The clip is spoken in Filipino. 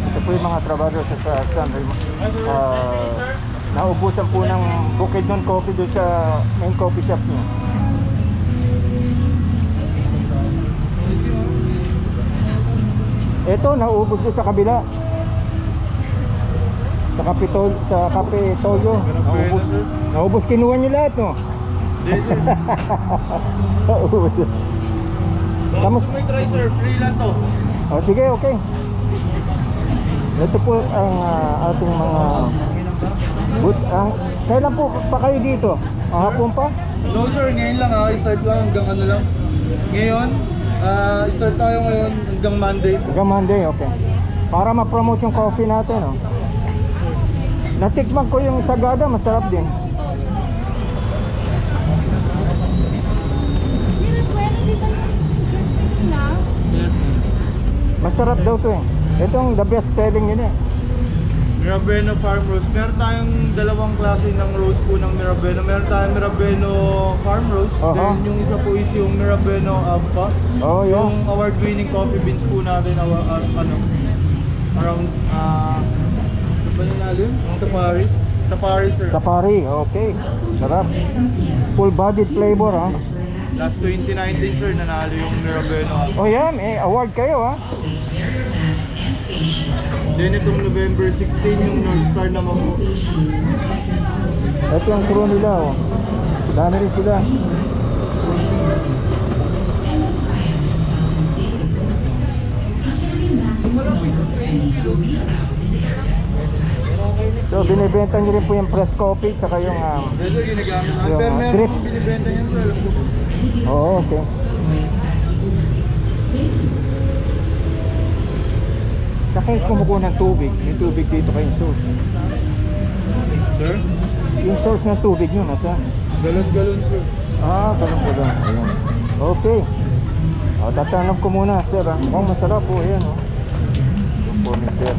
Ito po yung mga trabador sa San Remo. Naubusan po ng Bukidnon Coffee doon sa main coffee shop niya. Ito, naubos doon sa kabila. Sa Kapitolyo. Naubos, kinuha niyo lahat, no? Naubos. Tapos may try sir, free lang to. Oh, sige, okay. Ito po ang ating mga kailan po pa kayo dito? Hapon pa? No sir, ngayon lang start lang hanggang ano lang. Ngayon, start tayo ngayon hanggang Monday. Hanggang Monday, okay. Para ma-promote yung coffee natin, no? Natikman ko yung Sagada, masarap din. Masarap daw to eh. Itong the best selling yun eh. Mirabeno Farm Roast. Meron tayong dalawang klase ng roast po ng Mirabeno. Meron tayong Mirabeno Farm Roast. Then yung isa po is yung Mirabeno Abpa. Oh, yeah. Yung award-winning coffee beans po natin around ano ba yung nalim? Sa Paris. Sa Paris sir. Sa Paris, okay. Sarap. Full bodied flavor, ha. Last 2019 sir, nanalo yung Mirabeno Abpa. Oh yan, award kayo, ha. Then itong November 16 yung North Star naman po. Ito yung crew nila, oh. Dami rin sila. So binibenta nyo rin po yung press coffee saka yung Pero ginagamit lang. yung, Pero meron drip. pong binibenta yan sir. Alam ko. Oo, okay. Saka kumukuha ng tubig. May tubig dito kayong source. Sir? Yung source ng tubig nyo, nasa? Galon-galon sir. Galon. Ayan. Okay. Tatanong ko muna, sir. Mukhang masarap po. Ayan, oh. Yung po ni sir.